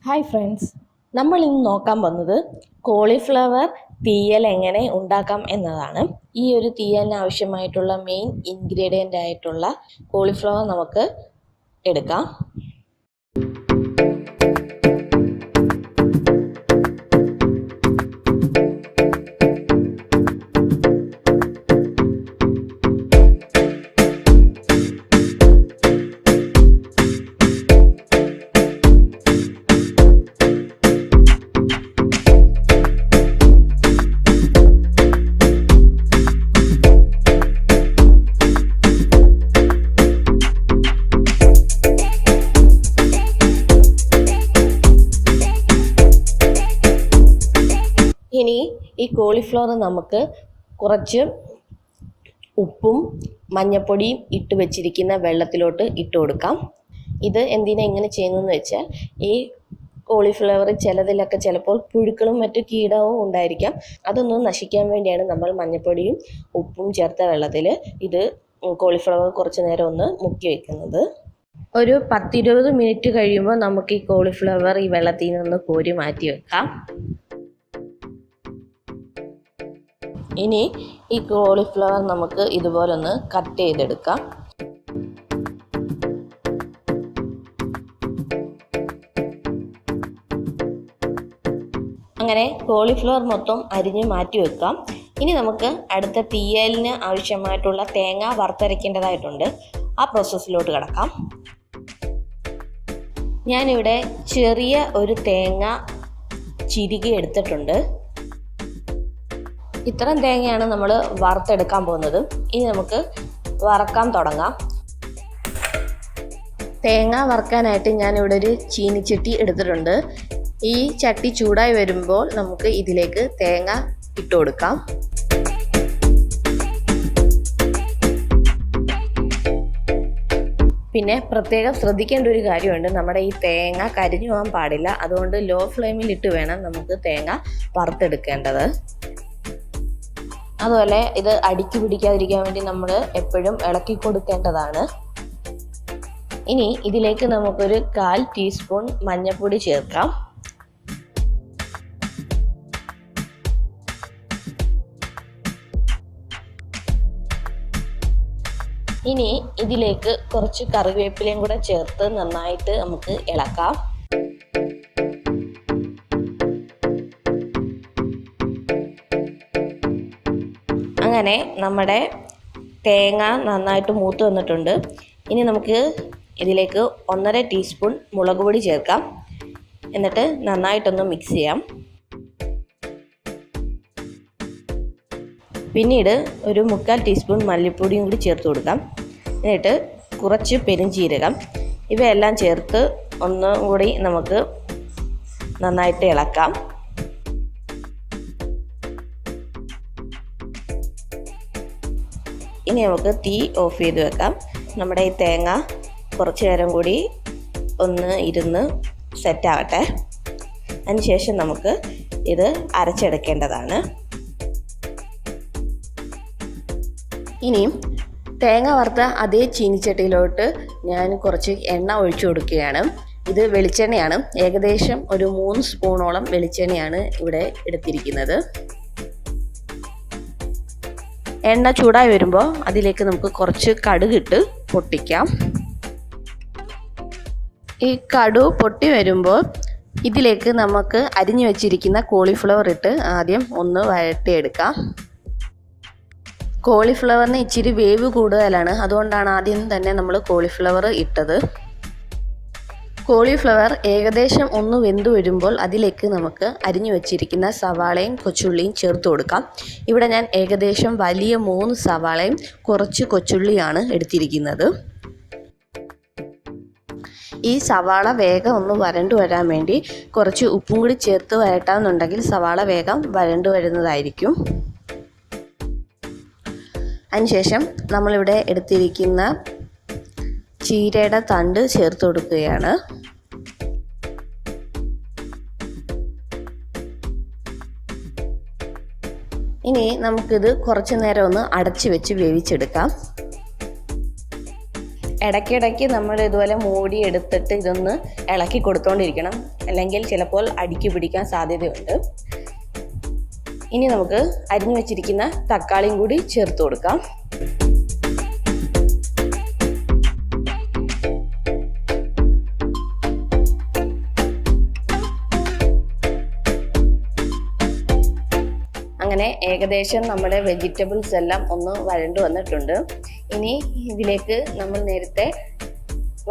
Hi friends, നമ്മൾ ഇന്ന് നോക്കാൻ പോകുന്നത് കോളിഫ്ലവർ തീയൽ എങ്ങനെ ഉണ്ടാക്കാം എന്നതാണ്. ഈ ഒരു തീയലിന് ആവശ്യമായിട്ടുള്ള മെയിൻ ഇൻഗ്രീഡിയൻ്റ് ആയിട്ടുള്ള കോളിഫ്ലവർ നമുക്ക് എടുക്കാം. ഇനി ഈ കോളിഫ്ലവർ നമുക്ക് കുറച്ച് ഉപ്പും മഞ്ഞൾപ്പൊടിയും ഇട്ട് വെച്ചിരിക്കുന്ന വെള്ളത്തിലോട്ട് ഇട്ട് കൊടുക്കാം. ഇത് എന്തിനാ ഇങ്ങനെ ചെയ്യുന്നതെന്ന് വെച്ചാൽ ഈ കോളിഫ്ലവർ ചിലതിലൊക്കെ ചിലപ്പോൾ പുഴുക്കളും മറ്റു കീടവും ഉണ്ടായിരിക്കാം. അതൊന്നും നശിക്കാൻ വേണ്ടിയാണ് നമ്മൾ മഞ്ഞൾപ്പൊടിയും ഉപ്പും ചേർത്ത വെള്ളത്തിൽ ഇത് കോളിഫ്ലവർ കുറച്ച് നേരം ഒന്ന് മുക്കി വയ്ക്കുന്നത്. ഒരു 10-20 മിനിറ്റ് കഴിയുമ്പോൾ നമുക്ക് ഈ കോളിഫ്ലവർ ഈ വെള്ളത്തിൽ നിന്ന് കോരി മാറ്റി വെക്കാം. ഇനി ഈ കോളിഫ്ലവർ നമുക്ക് ഇതുപോലൊന്ന് കട്ട് ചെയ്തെടുക്കാം. അങ്ങനെ കോളിഫ്ലവർ മൊത്തം അരിഞ്ഞ് മാറ്റി വെക്കാം. ഇനി നമുക്ക് അടുത്ത തീയലിന് ആവശ്യമായിട്ടുള്ള തേങ്ങ വറുത്തരയ്ക്കേണ്ടതായിട്ടുണ്ട്. ആ പ്രോസസ്സിലോട്ട് കിടക്കാം. ഞാനിവിടെ ചെറിയ ഒരു തേങ്ങ ചിരുകി എടുത്തിട്ടുണ്ട്. ഇത്രയും തേങ്ങയാണ് നമ്മൾ വറുത്തെടുക്കാൻ പോകുന്നത്. ഇനി നമുക്ക് വറക്കാൻ തുടങ്ങാം. തേങ്ങ വറുക്കാനായിട്ട് ഞാനിവിടെ ഒരു ചീനിച്ചട്ടി എടുത്തിട്ടുണ്ട്. ഈ ചട്ടി ചൂടായി വരുമ്പോൾ നമുക്ക് ഇതിലേക്ക് തേങ്ങ ഇട്ട് കൊടുക്കാം. പിന്നെ പ്രത്യേകം ശ്രദ്ധിക്കേണ്ട ഒരു കാര്യമുണ്ട്, നമ്മുടെ ഈ തേങ്ങ കരിഞ്ഞു പോകാൻ പാടില്ല. അതുകൊണ്ട് ലോ ഫ്ലെയിമിൽ ഇട്ട് വേണം നമുക്ക് തേങ്ങ വറുത്തെടുക്കേണ്ടത്. അതുപോലെ ഇത് അടിക്ക് പിടിക്കാതിരിക്കാൻ വേണ്ടി നമ്മൾ എപ്പോഴും ഇളക്കി കൊടുക്കേണ്ടതാണ്. ഇനി ഇതിലേക്ക് നമുക്കൊരു 1/4 ടീസ്പൂൺ മഞ്ഞൾപ്പൊടി ചേർക്കാം. ഇനി ഇതിലേക്ക് കുറച്ച് കറിവേപ്പിലയും കൂടെ ചേർത്ത് നന്നായിട്ട് നമുക്ക് ഇളക്കാം. അങ്ങനെ നമ്മുടെ തേങ്ങ നന്നായിട്ട് മൂത്ത് വന്നിട്ടുണ്ട്. ഇനി നമുക്ക് ഇതിലേക്ക് 1.5 ടീസ്പൂൺ മുളക് പൊടി ചേർക്കാം. എന്നിട്ട് നന്നായിട്ടൊന്ന് മിക്സ് ചെയ്യാം. പിന്നീട് ഒരു 1/4 ടീസ്പൂൺ മല്ലിപ്പൊടിയും കൂടി ചേർത്ത് കൊടുക്കാം. എന്നിട്ട് കുറച്ച് പെരുംജീരകം ഇവയെല്ലാം ചേർത്ത് ഒന്നും കൂടി നമുക്ക് നന്നായിട്ട് ഇളക്കാം. ഇനി നമുക്ക് തീ ഓഫ് ചെയ്ത് വെക്കാം. നമ്മുടെ ഈ തേങ്ങ കുറച്ച് നേരം കൂടി ഒന്ന് ഇരുന്ന് സെറ്റാവട്ടെ. അതിനുശേഷം നമുക്ക് ഇത് അരച്ചെടുക്കേണ്ടതാണ്. ഇനിയും തേങ്ങ വറുത്ത അതേ ചീനിച്ചട്ടിയിലോട്ട് ഞാൻ കുറച്ച് എണ്ണ ഒഴിച്ചു കൊടുക്കുകയാണ്. ഇത് വെളിച്ചെണ്ണയാണ്. ഏകദേശം ഒരു 3 സ്പൂണോളം വെളിച്ചെണ്ണയാണ് ഇവിടെ എടുത്തിരിക്കുന്നത്. എണ്ണ ചൂടായി വരുമ്പോൾ അതിലേക്ക് നമുക്ക് കുറച്ച് കടുകിട്ട് പൊട്ടിക്കാം. ഈ കടുക് പൊട്ടി വരുമ്പോൾ ഇതിലേക്ക് നമുക്ക് അരിഞ്ഞു വെച്ചിരിക്കുന്ന കോളിഫ്ലവർ ഇട്ട് ആദ്യം ഒന്ന് വഴറ്റിയെടുക്കാം. കോളിഫ്ലവറിന് ഇച്ചിരി വേവ് കൂടുതലാണ്, അതുകൊണ്ടാണ് ആദ്യം തന്നെ നമ്മൾ കോളിഫ്ലവർ ഇട്ടത്. കോളിഫ്ലവർ ഏകദേശം ഒന്ന് വെന്ത് വരുമ്പോൾ അതിലേക്ക് നമുക്ക് അരിഞ്ഞു വെച്ചിരിക്കുന്ന സവാളയും കൊച്ചുള്ളിയും ചേർത്ത് കൊടുക്കാം. ഇവിടെ ഞാൻ ഏകദേശം വലിയ 3 സവാളയും കുറച്ച് കൊച്ചുള്ളിയാണ് എടുത്തിരിക്കുന്നത്. ഈ സവാള വേഗം ഒന്ന് വരണ്ടു വരാൻ വേണ്ടി കുറച്ച് ഉപ്പും കൂടി ചേർത്ത് വരട്ടാമെന്നുണ്ടെങ്കിൽ സവാള വേഗം വരണ്ടു വരുന്നതായിരിക്കും. അതിനുശേഷം നമ്മളിവിടെ എടുത്തിരിക്കുന്ന ചീരയുടെ തണ്ട് ചേർത്ത് കൊടുക്കുകയാണ്. ഇനി നമുക്കിത് കുറച്ച് നേരം ഒന്ന് അടച്ചു വെച്ച് വേവിച്ചെടുക്കാം. ഇടയ്ക്കിടയ്ക്ക് നമ്മൾ ഇതുപോലെ മൂടി എടുത്തിട്ട് ഇതൊന്ന് ഇളക്കി കൊടുത്തുകൊണ്ടിരിക്കണം, അല്ലെങ്കിൽ ചിലപ്പോൾ അടിക്ക് പിടിക്കാൻ സാധ്യതയുണ്ട്. ഇനി നമുക്ക് അരിഞ്ഞു വെച്ചിരിക്കുന്ന തക്കാളിയും കൂടി ചേർത്ത് കൊടുക്കാം. അങ്ങനെ ഏകദേശം നമ്മുടെ വെജിറ്റബിൾസ് എല്ലാം ഒന്ന് വഴണ്ടു വന്നിട്ടുണ്ട്. ഇനി ഇതിലേക്ക് നമ്മൾ നേരത്തെ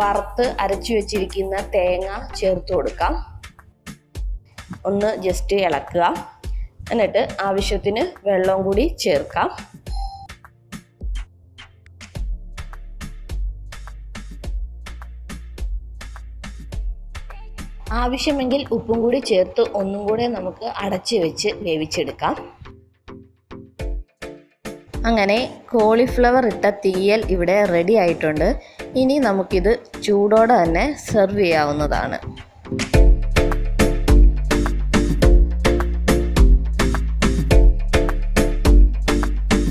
വറുത്ത് അരച്ചു വെച്ചിരിക്കുന്ന തേങ്ങ ചേർത്ത് കൊടുക്കാം. ഒന്ന് ജസ്റ്റ് ഇളക്കുക. എന്നിട്ട് ആവശ്യത്തിന് വെള്ളം കൂടി ചേർക്കാം. ആവശ്യമെങ്കിൽ ഉപ്പും കൂടി ചേർത്ത് ഒന്നും കൂടെ നമുക്ക് അടച്ച് വെച്ച് വേവിച്ചെടുക്കാം. അങ്ങനെ കോളിഫ്ലവർ ഇട്ട തീയൽ ഇവിടെ റെഡി ആയിട്ടുണ്ട്. ഇനി നമുക്കിത് ചൂടോടെ തന്നെ സെർവ് ചെയ്യാവുന്നതാണ്.